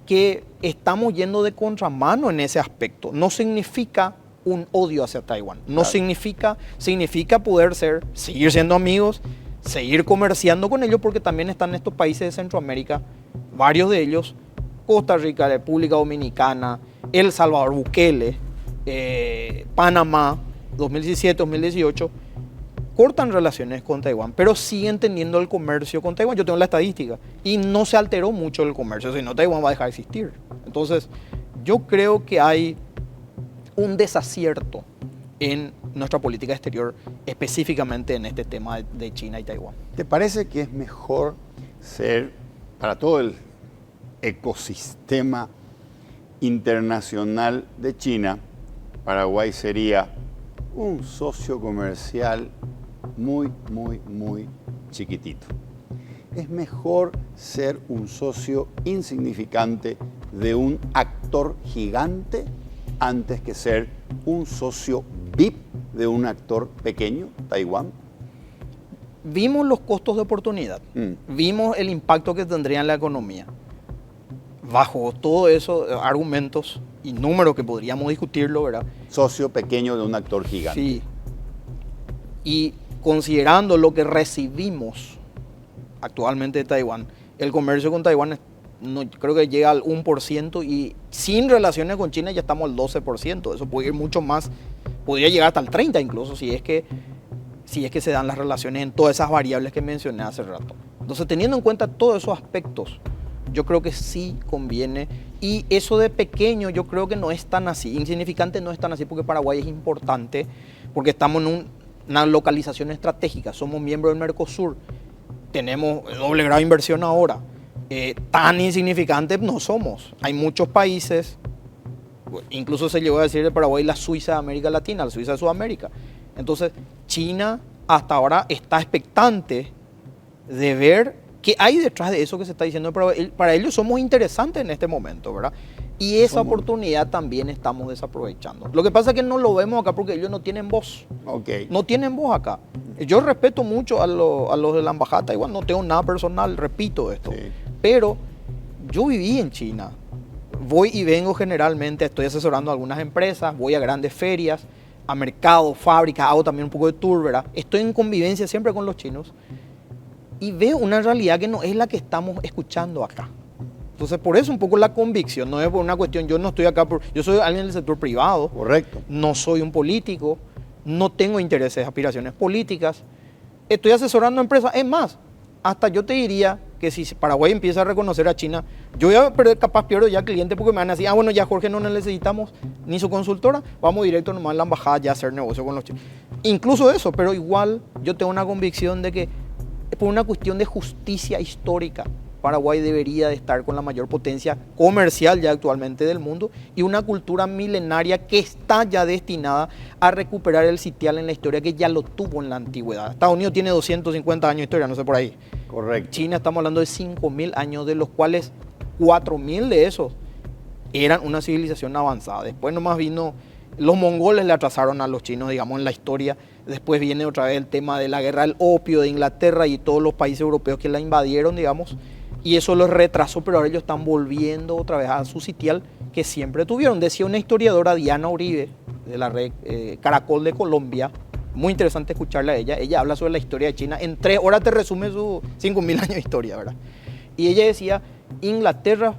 que estamos yendo de contramano en ese aspecto. No significa un odio hacia Taiwán, no claro. significa poder seguir siendo amigos, seguir comerciando con ellos, porque también están estos países de Centroamérica, varios de ellos, Costa Rica, República Dominicana, El Salvador, Bukele, Panamá, 2017, 2018, cortan relaciones con Taiwán, pero siguen teniendo el comercio con Taiwán. Yo tengo la estadística y no se alteró mucho el comercio, si no Taiwán va a dejar de existir. Entonces, yo creo que hay un desacierto en nuestra política exterior, específicamente en este tema de China y Taiwán. ¿Te parece que es mejor ser, para todo el ecosistema internacional de China, Paraguay sería un socio comercial muy, muy, muy chiquitito? Es mejor ser un socio insignificante de un actor gigante antes que ser un socio VIP de un actor pequeño, Taiwán. Vimos los costos de oportunidad, vimos el impacto que tendría en la economía. Bajo todos esos argumentos y números que podríamos discutirlo, ¿verdad? Socio pequeño de un actor gigante. Sí. Y considerando lo que recibimos actualmente de Taiwán. El comercio con Taiwán no, creo que llega al 1% y sin relaciones con China ya estamos al 12%. Eso puede ir mucho más, podría llegar hasta el 30% incluso si es que se dan las relaciones en todas esas variables que mencioné hace rato. Entonces, teniendo en cuenta todos esos aspectos, yo creo que sí conviene. Y eso de pequeño yo creo que no es tan así, insignificante no es tan así, porque Paraguay es importante, porque estamos en una localización estratégica, somos miembros del Mercosur, tenemos doble grado de inversión ahora. Tan insignificante no somos. Hay muchos países, incluso se llegó a decir de Paraguay la Suiza de América Latina, la Suiza de Sudamérica. Entonces, China hasta ahora está expectante de ver qué hay detrás de eso que se está diciendo de Paraguay. Para ellos somos interesantes en este momento, ¿verdad? Y esa oportunidad también estamos desaprovechando. Lo que pasa es que no lo vemos acá porque ellos no tienen voz. Okay. No tienen voz acá. Yo respeto mucho a los de la embajada, igual no tengo nada personal, repito esto. Sí. Pero yo viví en China. Voy y vengo generalmente, estoy asesorando a algunas empresas, voy a grandes ferias, a mercados, fábricas, hago también un poco de tour, ¿verdad? Estoy en convivencia siempre con los chinos y veo una realidad que no es la que estamos escuchando acá. Entonces, por eso un poco la convicción, no es por una cuestión, yo no estoy acá, yo soy alguien del sector privado. Correcto. No soy un político, no tengo intereses, aspiraciones políticas, estoy asesorando a empresas. Es más, hasta yo te diría que si Paraguay empieza a reconocer a China, yo voy a perder, capaz pierdo ya clientes porque me van a decir, bueno, ya Jorge no necesitamos ni su consultora, vamos directo nomás a la embajada ya a hacer negocio con los chinos. Incluso eso, pero igual yo tengo una convicción de que por una cuestión de justicia histórica, Paraguay debería de estar con la mayor potencia comercial ya actualmente del mundo y una cultura milenaria que está ya destinada a recuperar el sitial en la historia que ya lo tuvo en la antigüedad. Estados Unidos tiene 250 años de historia, no sé por ahí. Correcto. China estamos hablando de 5.000 años, de los cuales 4.000 de esos eran una civilización avanzada. Después nomás vino, los mongoles le atrasaron a los chinos, digamos, en la historia. Después viene otra vez el tema de la guerra del opio de Inglaterra y todos los países europeos que la invadieron, digamos. Y eso los retrasó, pero ahora ellos están volviendo otra vez a su sitial que siempre tuvieron. Decía una historiadora, Diana Uribe, de la red Caracol de Colombia, muy interesante escucharla a ella. Ella habla sobre la historia de China. En 3 horas te resume sus 5.000 años de historia, ¿verdad? Y ella decía, Inglaterra,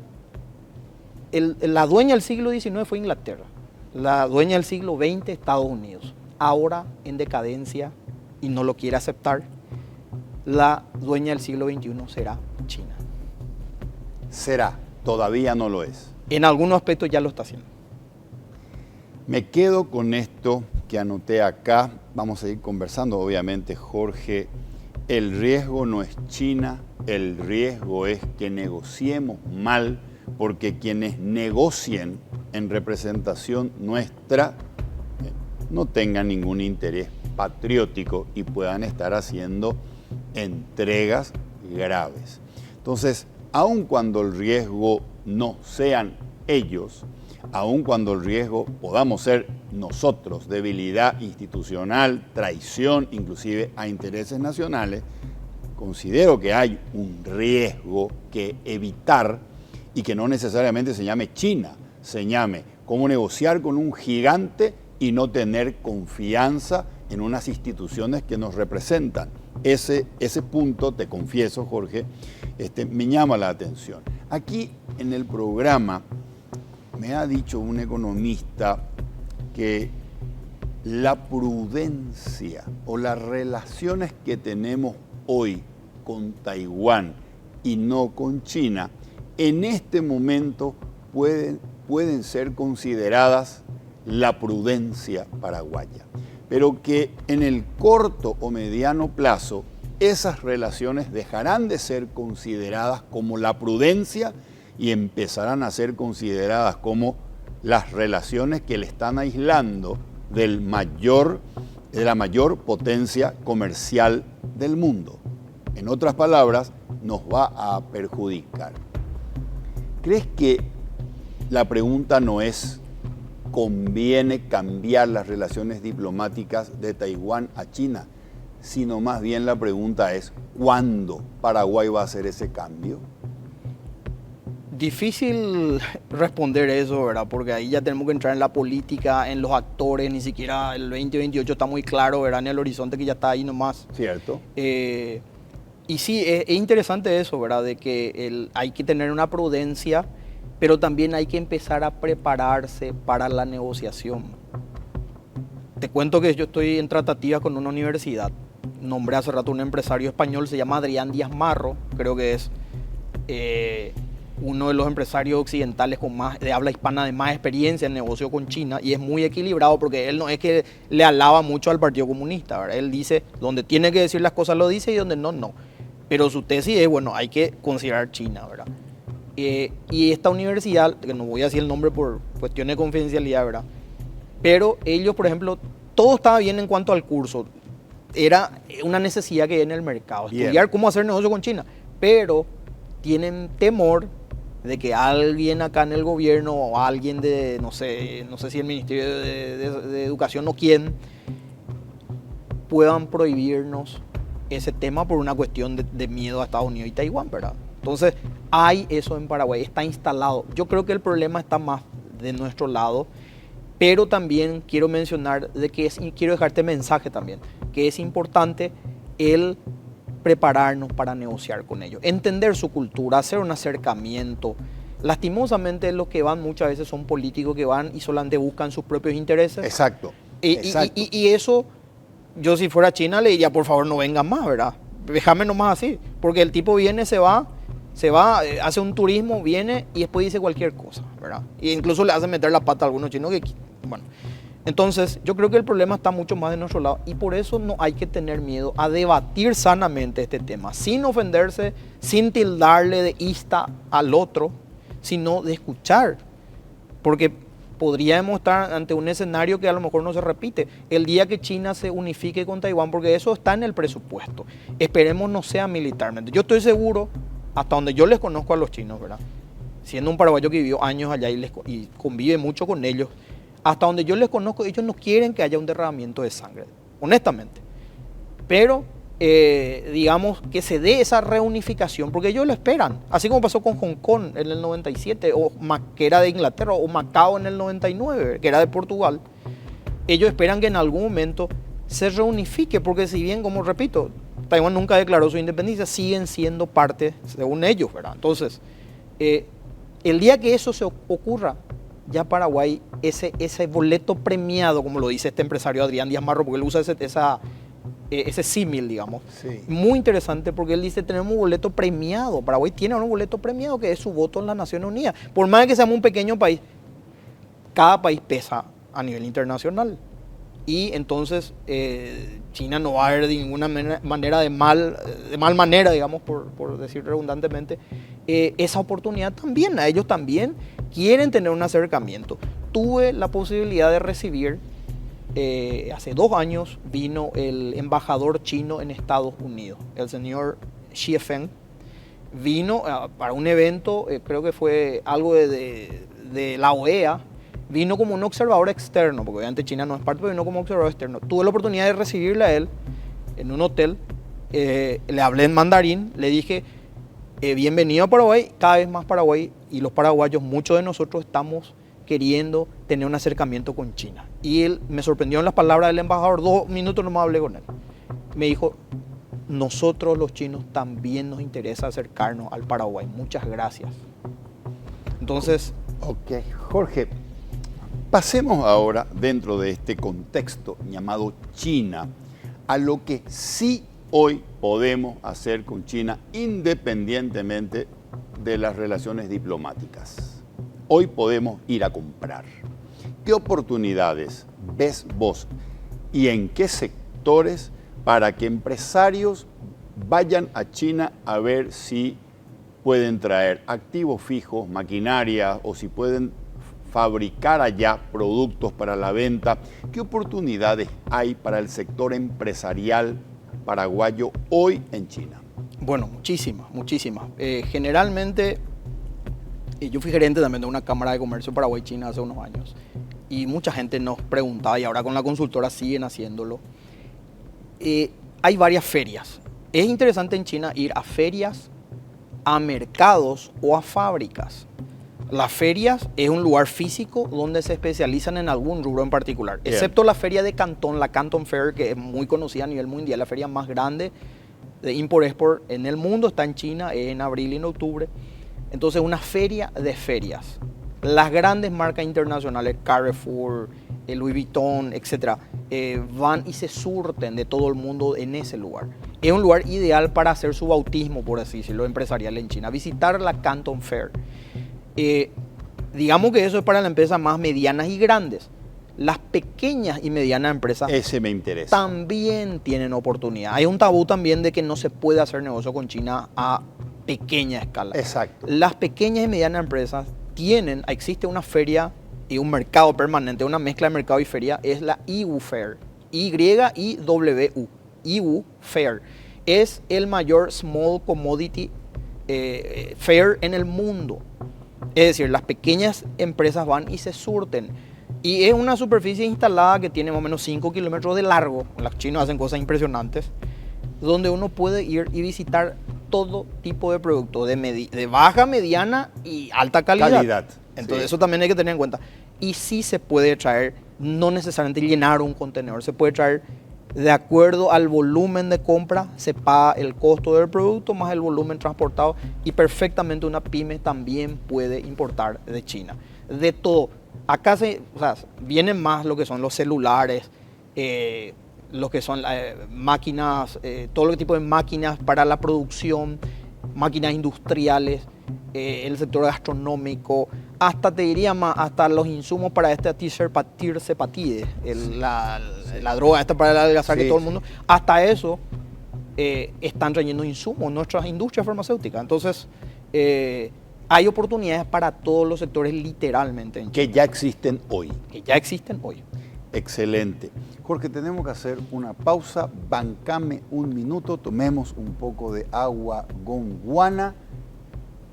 la dueña del siglo XIX fue Inglaterra. La dueña del siglo XX, Estados Unidos. Ahora en decadencia, y no lo quiere aceptar, la dueña del siglo XXI será China. Será, todavía no lo es. En algunos aspectos ya lo está haciendo. Me quedo con esto que anoté acá. Vamos a ir conversando, obviamente, Jorge. El riesgo no es China, el riesgo es que negociemos mal, porque quienes negocien en representación nuestra no tengan ningún interés patriótico y puedan estar haciendo entregas graves. Entonces, aun cuando el riesgo no sean ellos, aun cuando el riesgo podamos ser nosotros, debilidad institucional, traición inclusive a intereses nacionales, considero que hay un riesgo que evitar y que no necesariamente se llame China, se llame cómo negociar con un gigante y no tener confianza en unas instituciones que nos representan. Ese punto, te confieso, Jorge, me llama la atención. Aquí en el programa me ha dicho un economista que la prudencia o las relaciones que tenemos hoy con Taiwán y no con China, en este momento pueden ser consideradas la prudencia paraguaya, pero que en el corto o mediano plazo esas relaciones dejarán de ser consideradas como la prudencia y empezarán a ser consideradas como las relaciones que le están aislando de la mayor potencia comercial del mundo. En otras palabras, nos va a perjudicar. ¿Crees que la pregunta no es ¿conviene cambiar las relaciones diplomáticas de Taiwán a China? Sino más bien la pregunta es ¿cuándo Paraguay va a hacer ese cambio? Difícil responder eso, ¿verdad? Porque ahí ya tenemos que entrar en la política, en los actores, ni siquiera el 2028 está muy claro, ¿verdad? En el horizonte que ya está ahí nomás. Cierto. Y sí, es interesante eso, ¿verdad? De que hay que tener una prudencia, pero también hay que empezar a prepararse para la negociación. Te cuento que yo estoy en tratativas con una universidad. Nombré hace rato un empresario español, se llama Adrián Díaz Marro, creo que es uno de los empresarios occidentales con más, de habla hispana, de más experiencia en negocio con China, y es muy equilibrado porque él no es que le alaba mucho al Partido Comunista, ¿verdad? Él dice, donde tiene que decir las cosas lo dice y donde no, no. Pero su tesis es, bueno, hay que considerar China, ¿verdad? Y esta universidad, que no voy a decir el nombre por cuestiones de confidencialidad, ¿verdad? Pero ellos, por ejemplo, todo estaba bien en cuanto al curso. Era una necesidad que hay en el mercado, estudiar cómo hacer negocio con China. Pero tienen temor de que alguien acá en el gobierno o alguien de, no sé si el Ministerio de Educación o quién, puedan prohibirnos ese tema por una cuestión de miedo a Estados Unidos y Taiwán, ¿verdad? Entonces, hay eso en Paraguay, está instalado. Yo creo que el problema está más de nuestro lado, pero también quiero mencionar y quiero dejarte mensaje también, que es importante el prepararnos para negociar con ellos, entender su cultura, hacer un acercamiento. Lastimosamente los que van muchas veces son políticos que van y solamente buscan sus propios intereses. Exacto. Y eso, yo si fuera China le diría, por favor no vengan más, ¿verdad? Déjame nomás así, porque el tipo viene, se va, hace un turismo, viene y después dice cualquier cosa, ¿verdad? E incluso le hace meter la pata a algunos chinos que, bueno. Entonces, yo creo que el problema está mucho más de nuestro lado y por eso no hay que tener miedo a debatir sanamente este tema, sin ofenderse, sin tildarle de ista al otro, sino de escuchar. Porque podríamos estar ante un escenario que a lo mejor no se repite. El día que China se unifique con Taiwán, porque eso está en el presupuesto. Esperemos no sea militarmente. Yo estoy seguro, hasta donde yo les conozco a los chinos, ¿verdad? Siendo un paraguayo que vivió años allá y convive mucho con ellos, hasta donde yo les conozco, ellos no quieren que haya un derramamiento de sangre, honestamente. Pero, digamos, que se dé esa reunificación, porque ellos lo esperan. Así como pasó con Hong Kong en el 97, que era de Inglaterra, o Macao en el 99, que era de Portugal. Ellos esperan que en algún momento se reunifique, porque si bien, como repito, Taiwán nunca declaró su independencia, siguen siendo parte, según ellos, ¿verdad? Entonces, el día que eso se ocurra, ya Paraguay, ese boleto premiado, como lo dice este empresario Adrián Díaz Marro, porque él usa ese símil, digamos. Sí. Muy interesante porque él dice, tenemos un boleto premiado. Paraguay tiene un boleto premiado que es su voto en las Naciones Unidas. Por más que seamos un pequeño país, cada país pesa a nivel internacional. Y entonces China no va a haber de ninguna manera de mal manera, digamos, por decir redundantemente, esa oportunidad también. A ellos también quieren tener un acercamiento. Tuve la posibilidad de recibir, hace 2 años vino el embajador chino en Estados Unidos, el señor Xie Feng. Vino para un evento, creo que fue algo de la OEA. Vino como un observador externo, porque obviamente China no es parte, pero vino como observador externo. Tuve la oportunidad de recibirle a él en un hotel, le hablé en mandarín, le dije, bienvenido a Paraguay, cada vez más Paraguay y los paraguayos, muchos de nosotros estamos queriendo tener un acercamiento con China. Y él me sorprendió en las palabras del embajador, 2 minutos nomás hablé con él. Me dijo, nosotros los chinos también nos interesa acercarnos al Paraguay, muchas gracias. Entonces... Ok, Jorge. Pasemos ahora, dentro de este contexto llamado China, a lo que sí hoy podemos hacer con China independientemente de las relaciones diplomáticas. Hoy podemos ir a comprar. ¿Qué oportunidades ves vos y en qué sectores para que empresarios vayan a China a ver si pueden traer activos fijos, maquinaria o si pueden fabricar allá productos para la venta? ¿Qué oportunidades hay para el sector empresarial paraguayo hoy en China? Bueno, muchísimas. Generalmente, yo fui gerente también de una Cámara de Comercio Paraguay-China hace unos años y mucha gente nos preguntaba, y ahora con la consultora siguen haciéndolo. Hay varias ferias. Es interesante en China ir a ferias, a mercados o a fábricas. Las ferias es un lugar físico donde se especializan en algún rubro en particular, excepto la feria de Cantón, la Canton Fair, que es muy conocida a nivel mundial, la feria más grande de import-export en el mundo está en China, en abril y en octubre. Entonces, una feria de ferias. Las grandes marcas internacionales, Carrefour, Louis Vuitton, etc., van y se surten de todo el mundo en ese lugar. Es un lugar ideal para hacer su bautismo, por así decirlo, empresarial en China. Visitar la Canton Fair. Digamos que eso es para las empresas más medianas y grandes. Las pequeñas y medianas empresas ese me interesa. También tienen oportunidad. Hay un tabú también de que no se puede hacer negocio con China a pequeña escala. Exacto. Las pequeñas y medianas empresas existe una feria y un mercado permanente, una mezcla de mercado y feria, es la IWU Fair. Y-I-W-U. IWU Fair. Es el mayor Small Commodity Fair en el mundo. Es decir, las pequeñas empresas van y se surten. Y es una superficie instalada que tiene más o menos 5 kilómetros de largo. Los chinos hacen cosas impresionantes. Donde uno puede ir y visitar todo tipo de productos de baja, mediana y alta calidad. Entonces sí. Eso también hay que tener en cuenta. Y sí se puede traer, no necesariamente llenar un contenedor, se puede traer de acuerdo al volumen de compra, se paga el costo del producto más el volumen transportado y perfectamente una pyme también puede importar de China. De todo. Acá vienen más lo que son los celulares, lo que son máquinas, todo tipo de máquinas para la producción, máquinas industriales, el sector gastronómico, hasta te diría más, hasta los insumos para este tirzepatide, la droga esta para adelgazar que todo el mundo, hasta eso están trayendo insumos nuestras industrias farmacéuticas. Entonces, hay oportunidades para todos los sectores literalmente en China. Que ya existen hoy. Excelente. Jorge, tenemos que hacer una pausa. Bancame un minuto, tomemos un poco de agua gonguana.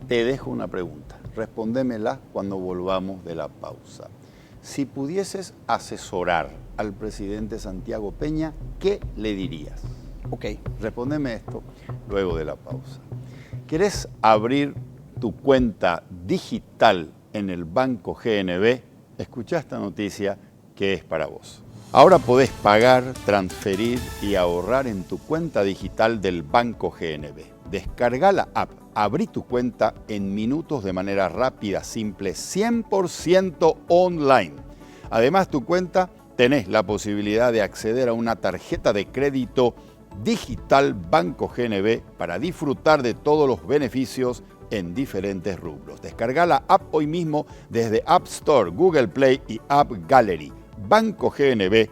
Te dejo una pregunta. Respóndemela cuando volvamos de la pausa. Si pudieses asesorar al presidente Santiago Peña, ¿qué le dirías? Ok. Respóndeme esto luego de la pausa. ¿Querés abrir tu cuenta digital en el Banco GNB? Escuchá esta noticia que es para vos. Ahora podés pagar, transferir y ahorrar en tu cuenta digital del Banco GNB. Descarga la app, abrí tu cuenta en minutos de manera rápida, simple, 100% online. Además, tu cuenta tenés la posibilidad de acceder a una tarjeta de crédito digital Banco GNB para disfrutar de todos los beneficios en diferentes rubros. Descarga la app hoy mismo desde App Store, Google Play y App Gallery. Banco GNB,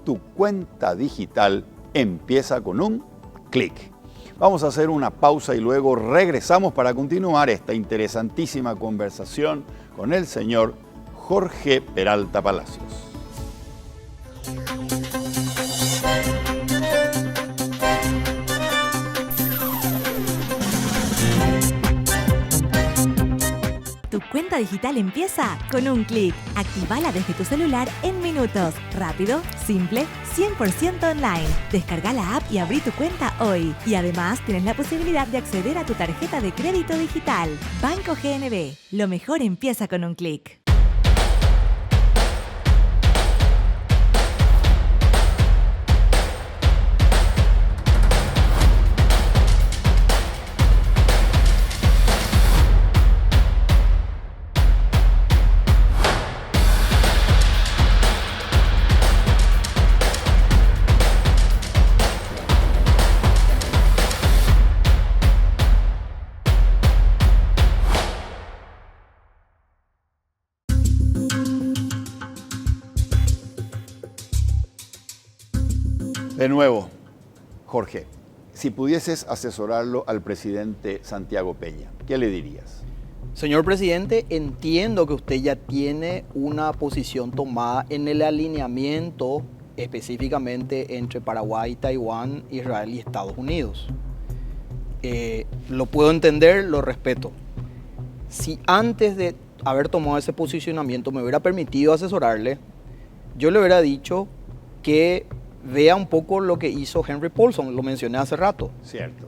tu cuenta digital empieza con un clic. Vamos a hacer una pausa y luego regresamos para continuar esta interesantísima conversación con el señor Jorge Peralta Palacios. Tu cuenta digital empieza con un clic. Activala desde tu celular en minutos. Rápido, simple, 100% online. Descarga la app y abrí tu cuenta hoy. Y además tienes la posibilidad de acceder a tu tarjeta de crédito digital. Banco GNB. Lo mejor empieza con un clic. De nuevo, Jorge, si pudieses asesorarlo al presidente Santiago Peña, ¿qué le dirías? Señor presidente, entiendo que usted ya tiene una posición tomada en el alineamiento específicamente entre Paraguay, Taiwán, Israel y Estados Unidos. Lo puedo entender, lo respeto. Si antes de haber tomado ese posicionamiento me hubiera permitido asesorarle, yo le hubiera dicho que vea un poco lo que hizo Henry Paulson, lo mencioné hace rato. Cierto.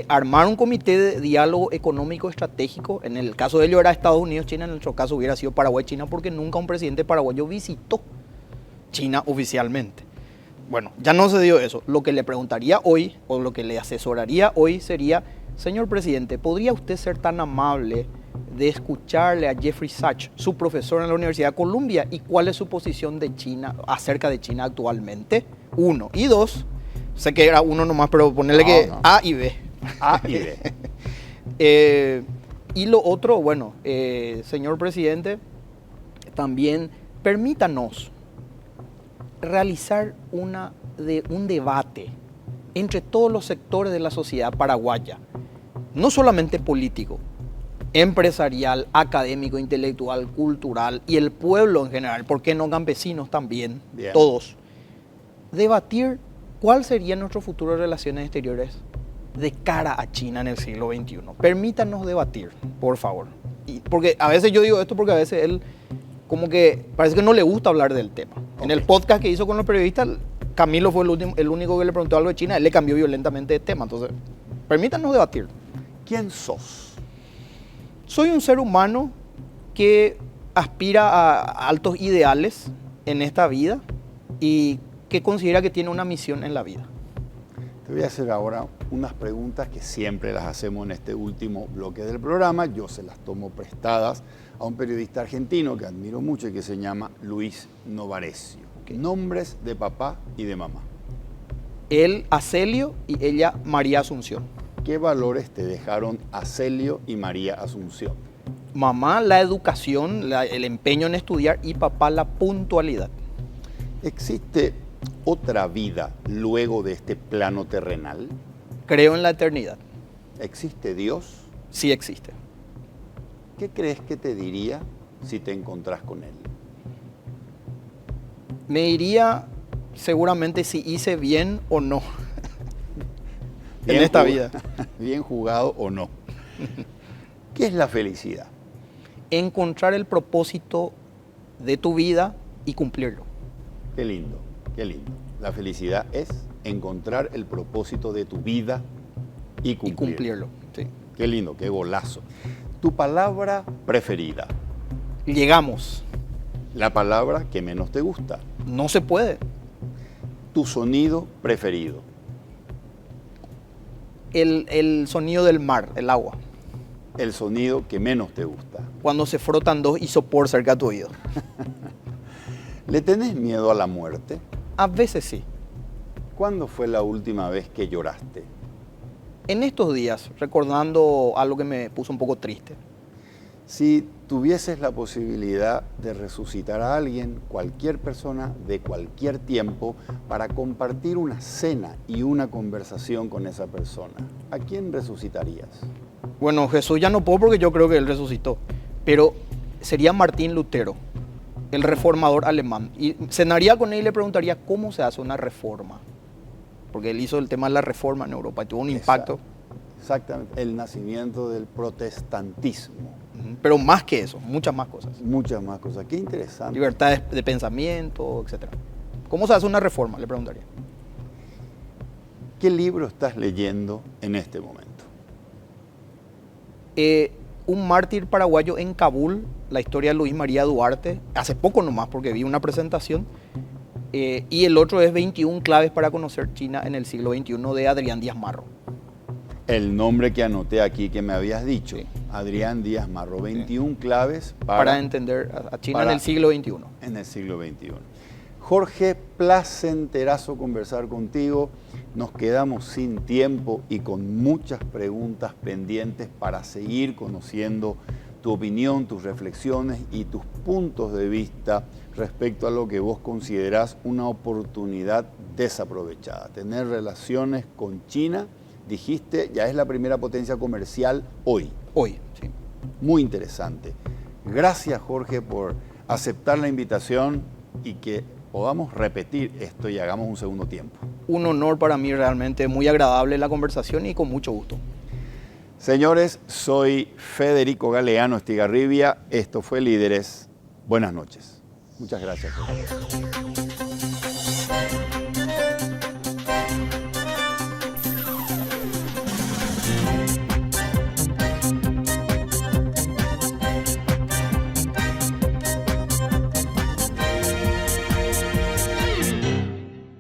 Armar un comité de diálogo económico estratégico. En el caso de ello era Estados Unidos, China, en nuestro caso hubiera sido Paraguay, China, porque nunca un presidente paraguayo visitó China oficialmente. Bueno, ya no se dio eso. Lo que le preguntaría hoy, o lo que le asesoraría hoy sería, señor presidente, ¿podría usted ser tan amable de escucharle a Jeffrey Sachs, su profesor en la Universidad de Columbia, y cuál es su posición de China, acerca de China actualmente? 1. Y 2, sé que era 1 nomás, pero ponerle No. A y B. A y B. Y lo otro, bueno, señor presidente, también permítanos realizar un debate entre todos los sectores de la sociedad paraguaya, no solamente político, empresarial, académico, intelectual, cultural y el pueblo en general, ¿por qué no campesinos también? Bien. Todos. Debatir cuál sería nuestro futuro de relaciones exteriores de cara a China en el siglo XXI. Permítanos debatir, por favor. Porque a veces yo digo esto porque a veces él como que parece que no le gusta hablar del tema. Okay. En el podcast que hizo con los periodistas, Camilo fue el único que le preguntó algo de China, él le cambió violentamente de tema. Entonces, permítanos debatir. ¿Quién sos? Soy un ser humano que aspira a altos ideales en esta vida y que considera que tiene una misión en la vida. Te voy a hacer ahora unas preguntas que siempre las hacemos en este último bloque del programa. Yo se las tomo prestadas a un periodista argentino que admiro mucho y que se llama Luis Novarecio. Okay. Nombres de papá y de mamá. Él, Acelio, y ella, María Asunción. ¿Qué valores te dejaron Acelio y María Asunción? Mamá, la educación, el empeño en estudiar, y papá, la puntualidad. ¿Existe otra vida luego de este plano terrenal? Creo en la eternidad. ¿Existe Dios? Sí existe. ¿Qué crees que te diría si te encontrás con Él? Me diría seguramente si hice bien o no en esta vida. Bien jugado o no. ¿Qué es la felicidad? Encontrar el propósito de tu vida y cumplirlo. Qué lindo, qué lindo. La felicidad es encontrar el propósito de tu vida y Y cumplirlo. Sí. Qué lindo, qué golazo. Tu palabra preferida, Llegamos. la palabra que menos te gusta, No se puede. tu sonido preferido, El sonido del mar, el agua. el sonido que menos te gusta. Cuando se frotan dos isopor cerca de tu oído. ¿Le tenés miedo a la muerte? A veces sí. ¿Cuándo fue la última vez que lloraste? En estos días, recordando algo que me puso un poco triste. Si tuvieses la posibilidad de resucitar a alguien, cualquier persona de cualquier tiempo, para compartir una cena y una conversación con esa persona, ¿a quién resucitarías? Bueno, Jesús ya no puedo porque yo creo que él resucitó. Pero sería Martín Lutero, el reformador alemán. Y cenaría con él y le preguntaría cómo se hace una reforma. Porque él hizo el tema de la reforma en Europa y tuvo un impacto. Exactamente, el nacimiento del protestantismo. Pero más que eso, muchas más cosas. Muchas más cosas. Qué interesante. Libertad de pensamiento, etc. ¿Cómo se hace una reforma? Le preguntaría. ¿Qué libro estás leyendo en este momento? Un mártir paraguayo en Kabul, la historia de Luis María Duarte, hace poco nomás porque vi una presentación, y el otro es 21 claves para conocer China en el siglo XXI de Adrián Díaz Marro. El nombre que anoté aquí que me habías dicho, Sí. Adrián Díaz Marro, 21 claves Para entender a China en el siglo XXI. En el siglo XXI. Jorge, placenterazo conversar contigo. Nos quedamos sin tiempo y con muchas preguntas pendientes para seguir conociendo tu opinión, tus reflexiones y tus puntos de vista respecto a lo que vos considerás una oportunidad desaprovechada. Tener relaciones con China, dijiste, ya es la primera potencia comercial hoy. Hoy, sí. Muy interesante. Gracias, Jorge, por aceptar la invitación y que podamos repetir esto y hagamos un segundo tiempo. Un honor para mí realmente, muy agradable la conversación y con mucho gusto. Señores, soy Federico Galeano Estigarribia. Esto fue Líderes. Buenas noches. Muchas gracias, Jorge.